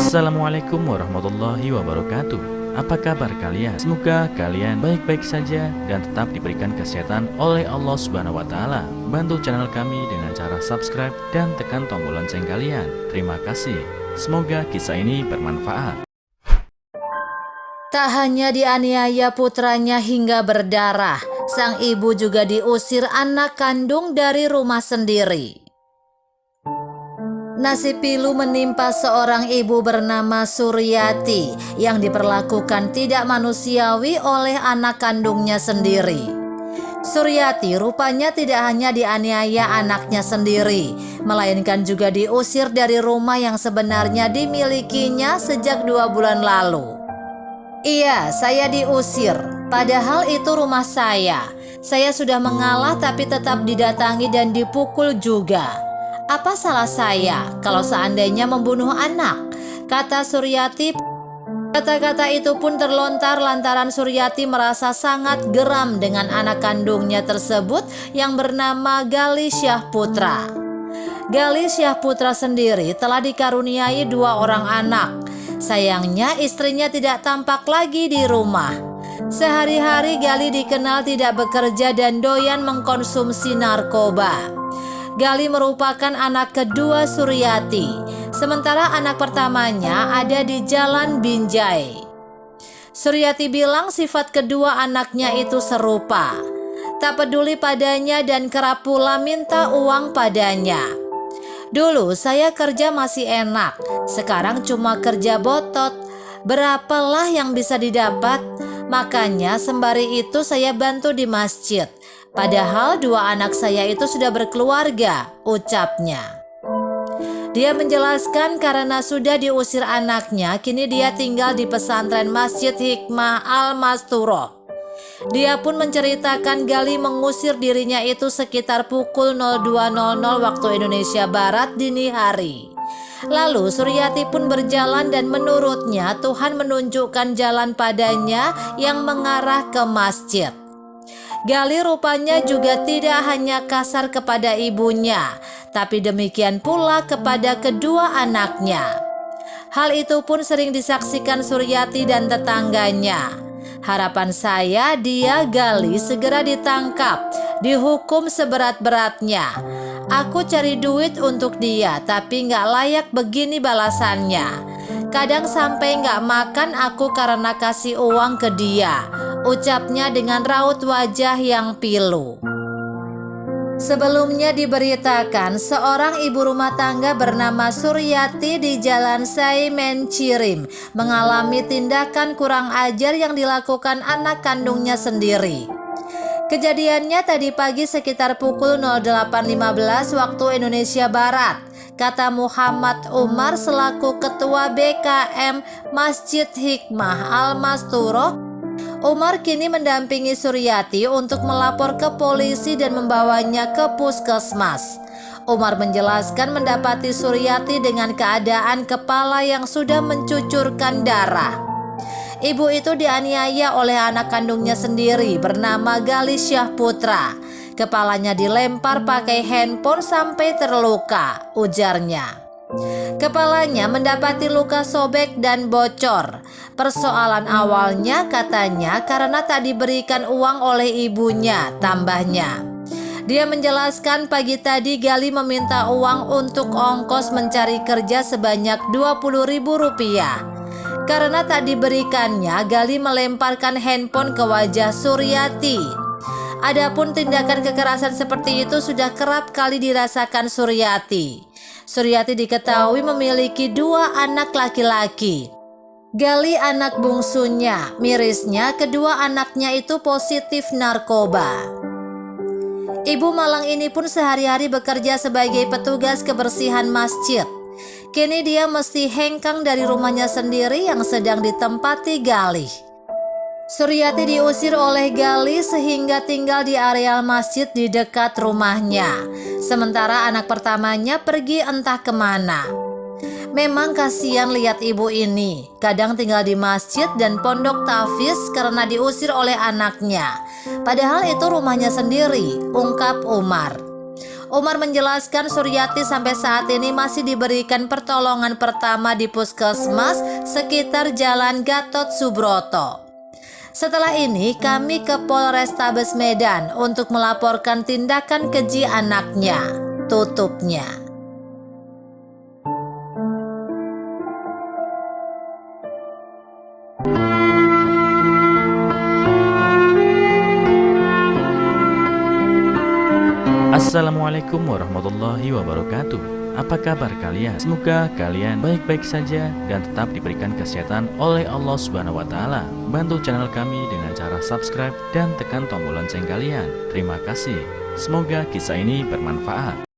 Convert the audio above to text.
Assalamualaikum warahmatullahi wabarakatuh. Apa kabar kalian? Semoga kalian baik-baik saja dan tetap diberikan kesehatan oleh Allah Subhanahu wa Ta'ala. Bantu channel kami dengan cara subscribe dan tekan tombol lonceng kalian. Terima kasih. Semoga kisah ini bermanfaat. Tak hanya dianiaya putranya hingga berdarah, sang ibu juga diusir anak kandung dari rumah sendiri. Nasib pilu menimpa seorang ibu bernama Suryati yang diperlakukan tidak manusiawi oleh anak kandungnya sendiri. Suryati rupanya tidak hanya dianiaya anaknya sendiri, melainkan juga diusir dari rumah yang sebenarnya dimilikinya sejak 2 bulan lalu. Iya, saya diusir, padahal itu rumah saya. Saya sudah mengalah tapi tetap didatangi dan dipukul juga. Apa salah saya kalau seandainya membunuh anak? Kata Suryati. Kata-kata itu pun terlontar lantaran Suryati merasa sangat geram dengan anak kandungnya tersebut yang bernama Gali Syahputra. Gali Syahputra sendiri telah dikaruniai 2 orang anak. Sayangnya istrinya tidak tampak lagi di rumah. Sehari-hari Gali dikenal tidak bekerja dan doyan mengkonsumsi narkoba. Gali merupakan anak kedua Suryati, sementara anak pertamanya ada di Jalan Binjai. Suryati bilang sifat kedua anaknya itu serupa, tak peduli padanya dan kerap pula minta uang padanya. Dulu saya kerja masih enak, sekarang cuma kerja botot. Berapalah yang bisa didapat? Makanya sembari itu saya bantu di masjid. Padahal 2 anak saya itu sudah berkeluarga, ucapnya. Dia menjelaskan karena sudah diusir anaknya, kini dia tinggal di pesantren Masjid Hikmah Al-Masturoh. Dia pun menceritakan Gali mengusir dirinya itu sekitar pukul 02.00 waktu Indonesia Barat dini hari. Lalu Suryati pun berjalan dan menurutnya Tuhan menunjukkan jalan padanya yang mengarah ke masjid. Gali rupanya juga tidak hanya kasar kepada ibunya, tapi demikian pula kepada kedua anaknya. Hal itu pun sering disaksikan Suryati dan tetangganya. Harapan saya dia Gali segera ditangkap, dihukum seberat-beratnya. Aku cari duit untuk dia, tapi gak layak begini balasannya. Kadang sampai gak makan aku karena kasih uang ke dia, ucapnya dengan raut wajah yang pilu. Sebelumnya diberitakan seorang ibu rumah tangga bernama Suryati di Jalan Saimencirim mengalami tindakan kurang ajar yang dilakukan anak kandungnya sendiri. Kejadiannya tadi pagi sekitar pukul 08.15 waktu Indonesia Barat, kata Muhammad Umar selaku Ketua BKM Masjid Hikmah Al-Masturoh. Umar kini mendampingi Suryati untuk melapor ke polisi dan membawanya ke puskesmas. Umar menjelaskan mendapati Suryati dengan keadaan kepala yang sudah mencucurkan darah. Ibu itu dianiaya oleh anak kandungnya sendiri bernama Gali Syahputra. Kepalanya dilempar pakai handphone sampai terluka, ujarnya. Kepalanya mendapati luka sobek dan bocor. Persoalan awalnya katanya karena tak diberikan uang oleh ibunya, tambahnya. Dia menjelaskan pagi tadi Gali meminta uang untuk ongkos mencari kerja sebanyak Rp20.000. Karena tak diberikannya, Gali melemparkan handphone ke wajah Suryati. Adapun tindakan kekerasan seperti itu sudah kerap kali dirasakan Suryati. Suryati diketahui memiliki 2 anak laki-laki. Gali anak bungsunya, mirisnya kedua anaknya itu positif narkoba. Ibu malang ini pun sehari-hari bekerja sebagai petugas kebersihan masjid. Kini dia mesti hengkang dari rumahnya sendiri yang sedang ditempati Gali. Suryati diusir oleh Gali sehingga tinggal di areal masjid di dekat rumahnya. Sementara anak pertamanya pergi entah kemana. Memang kasihan lihat ibu ini, kadang tinggal di masjid dan pondok tahfiz karena diusir oleh anaknya. Padahal itu rumahnya sendiri, ungkap Umar. Umar menjelaskan Suryati sampai saat ini masih diberikan pertolongan pertama di puskesmas sekitar Jalan Gatot Subroto. Setelah ini kami ke Polrestabes Medan untuk melaporkan tindakan keji anaknya, tutupnya. Assalamualaikum warahmatullahi wabarakatuh. Apa kabar kalian? Semoga kalian baik-baik saja dan tetap diberikan kesehatan oleh Allah Subhanahu wa taala. Bantu channel kami dengan cara subscribe dan tekan tombol lonceng kalian. Terima kasih. Semoga kisah ini bermanfaat.